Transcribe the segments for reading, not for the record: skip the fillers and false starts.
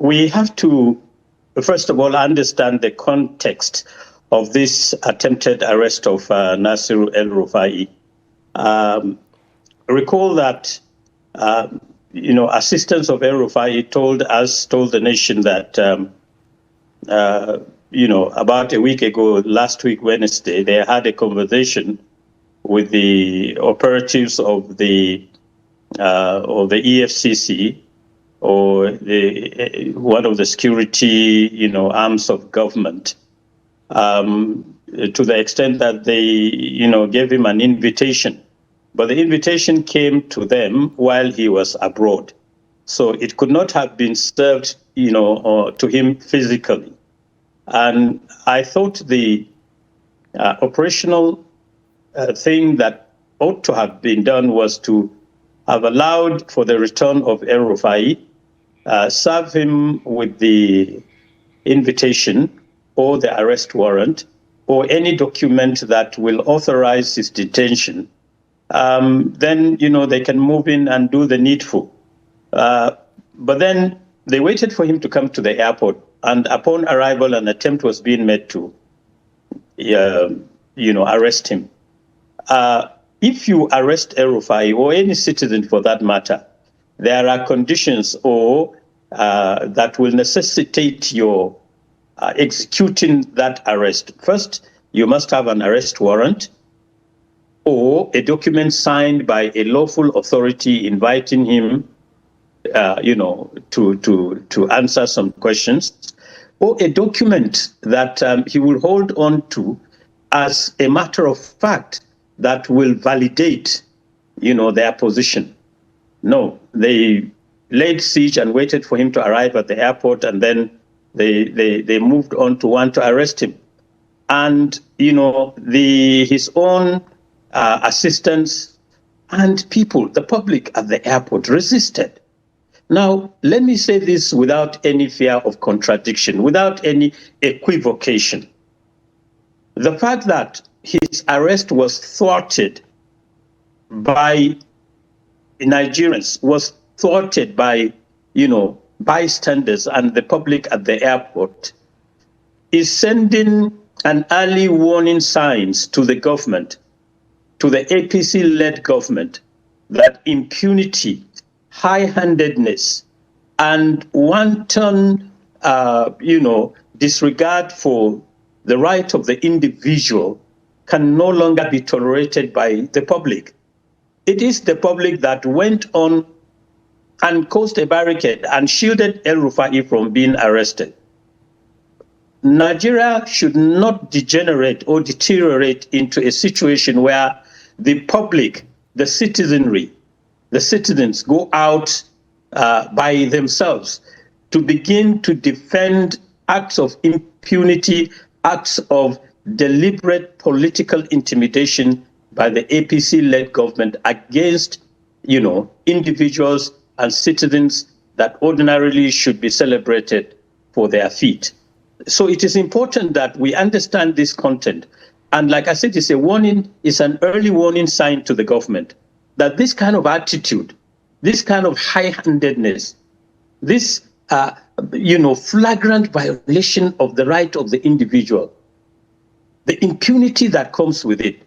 We have to, first of all, understand the context of this attempted arrest of Nasir El-Rufai. Recall that, assistants of El-Rufai told the nation that, about a week ago, last week, Wednesday, they had a conversation with the operatives of the EFCC, or one of the security, arms of government, to the extent that they, gave him an invitation. But the invitation came to them while he was abroad. So it could not have been served, to him physically. And I thought the operational thing that ought to have been done was to have allowed for the return of El-Rufai, serve him with the invitation or the arrest warrant or any document that will authorize his detention. Then, they can move in and do the needful. But then they waited for him to come to the airport, and upon arrival, an attempt was being made to, arrest him. If you arrest El-Rufai, or any citizen for that matter, there are conditions that will necessitate your executing that arrest. First, you must have an arrest warrant or a document signed by a lawful authority inviting him, to answer some questions, or a document that he will hold on to as a matter of fact that will validate, their position. No, they laid siege and waited for him to arrive at the airport, and then they moved on to want to arrest him. And, his own assistants and people, the public at the airport, resisted. Now, let me say this without any fear of contradiction, without any equivocation. The fact that his arrest was thwarted by Nigerians, was thwarted by, bystanders and the public at the airport, is sending an early warning signs to the government, to the APC-led government, that impunity, high-handedness, and wanton, disregard for the right of the individual can no longer be tolerated by the public. It is the public that went on and caused a barricade and shielded El-Rufai from being arrested. Nigeria should not degenerate or deteriorate into a situation where the public, the citizenry, the citizens go out by themselves to begin to defend acts of impunity, acts of deliberate political intimidation by the APC-led government against, individuals and citizens that ordinarily should be celebrated for their feat. So it is important that we understand this content. And like I said, it's a warning, it's an early warning sign to the government that this kind of attitude, this kind of high-handedness, this, flagrant violation of the right of the individual, the impunity that comes with it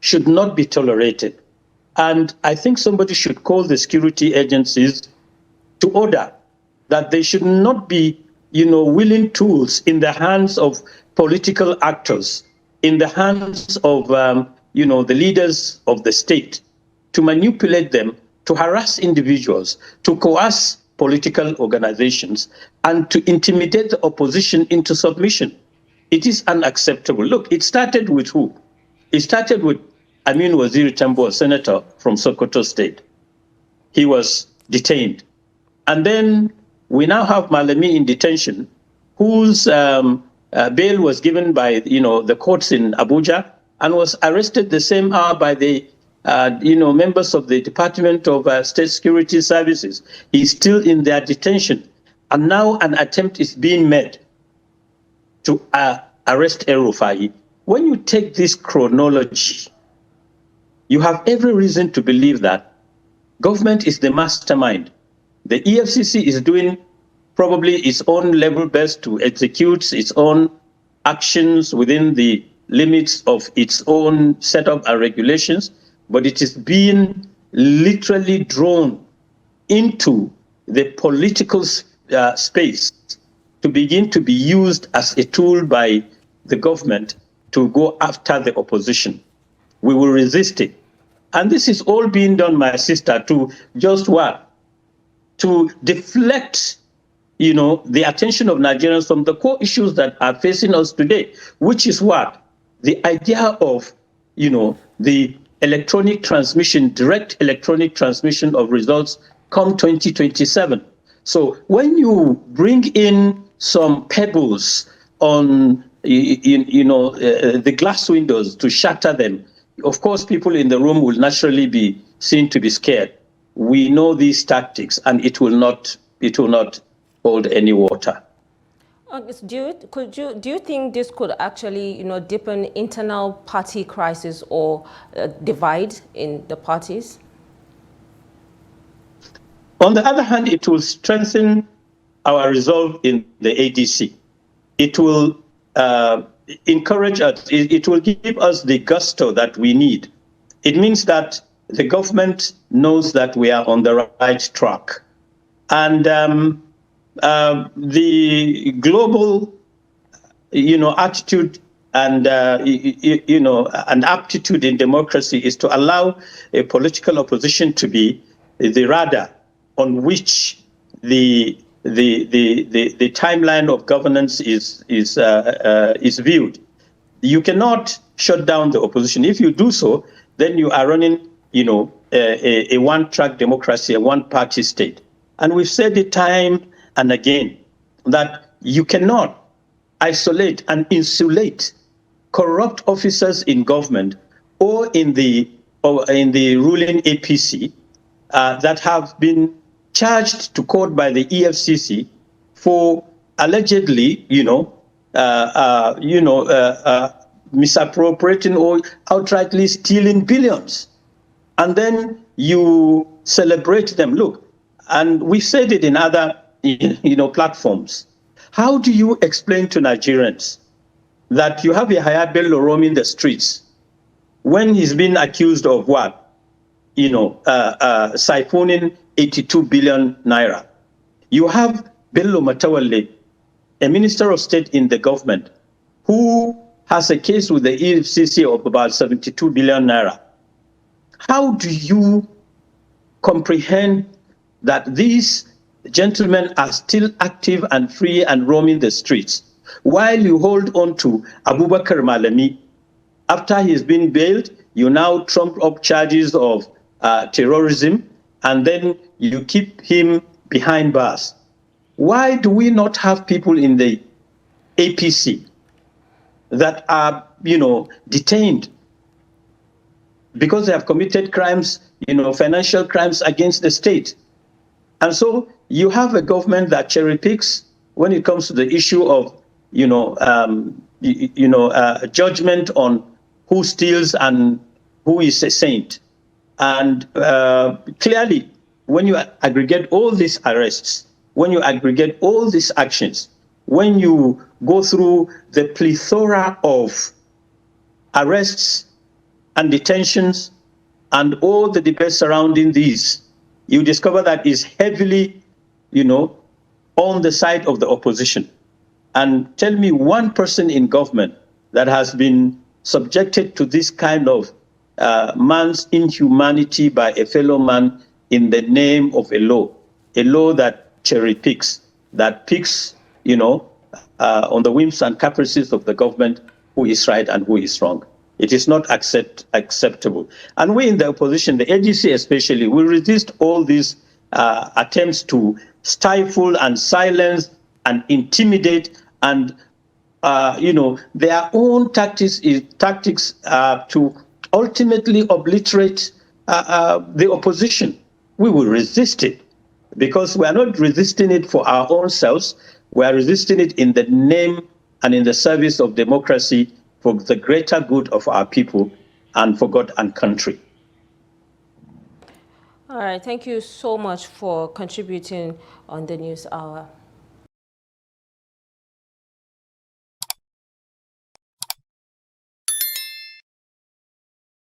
should not be tolerated. And I think somebody should call the security agencies to order that they should not be, willing tools in the hands of political actors, in the hands of, the leaders of the state, to manipulate them, to harass individuals, to coerce political organizations, and to intimidate the opposition into submission. It is unacceptable. Look, it started with who? It started with Amin Waziri Tambo, a senator from Sokoto State. He was detained. And then we now have Malami in detention, whose bail was given by, the courts in Abuja, and was arrested the same hour by the, members of the Department of State Security Services. He's still in their detention. And now an attempt is being made to arrest El-Rufai. When you take this chronology, you have every reason to believe that government is the mastermind The EFCC is doing probably its own level best to execute its own actions within the limits of its own setup and regulations, but it is being literally drawn into the political space to begin to be used as a tool by the government to go after the opposition. We will resist it. And this is all being done, my sister, to just what? To deflect, the attention of Nigerians from the core issues that are facing us today, which is what? The idea of, the electronic transmission, direct electronic transmission of results come 2027. So when you bring in some pebbles on, the glass windows to shatter them, of course, people in the room will naturally be seen to be scared. We know these tactics, and it will not hold any water. Do you think this could actually, deepen internal party crisis or divide in the parties? On the other hand, it will strengthen our resolve in the ADC. It will encourage us. It will give us the gusto that we need. It means that the government knows that we are on the right track, and the global, attitude and and aptitude in democracy is to allow a political opposition to be the radar on which the timeline of governance is viewed. You cannot shut down the opposition. If you do so, then you are running, a one-track democracy, a one-party state. And we've said it time and again that you cannot isolate and insulate corrupt officers in government or in the ruling APC that have been charged to court by the EFCC for allegedly, misappropriating or outrightly stealing billions. And then you celebrate them. Look, and we said it in other, platforms. How do you explain to Nigerians that you have a Yahaya Bello roaming the streets when he's been accused of what? Siphoning 82 billion naira. You have Bello Matawalle, a minister of state in the government, who has a case with the EFCC of about 72 billion naira. How do you comprehend that these gentlemen are still active and free and roaming the streets, while you hold on to Abubakar Malami? After he's been bailed, you now trump up charges of terrorism, and then you keep him behind bars. Why do we not have people in the APC that are, detained because they have committed crimes, financial crimes against the state? And so you have a government that cherry picks when it comes to the issue of, judgment on who steals and who is a saint. And clearly, when you aggregate all these arrests, when you aggregate all these actions, when you go through the plethora of arrests and detentions and all the debates surrounding these, you discover that is heavily, on the side of the opposition. And tell me one person in government that has been subjected to this kind of man's inhumanity by a fellow man in the name of a law that cherry picks, that picks, on the whims and caprices of the government who is right and who is wrong. It is not acceptable. And we in the opposition, the ADC especially, will resist all these attempts to stifle and silence and intimidate and, their own tactics to ultimately obliterate the opposition. We will resist it because we are not resisting it for our own selves. We are resisting it in the name and in the service of democracy, for the greater good of our people and for God and country. All right, thank you so much for contributing on the News Hour.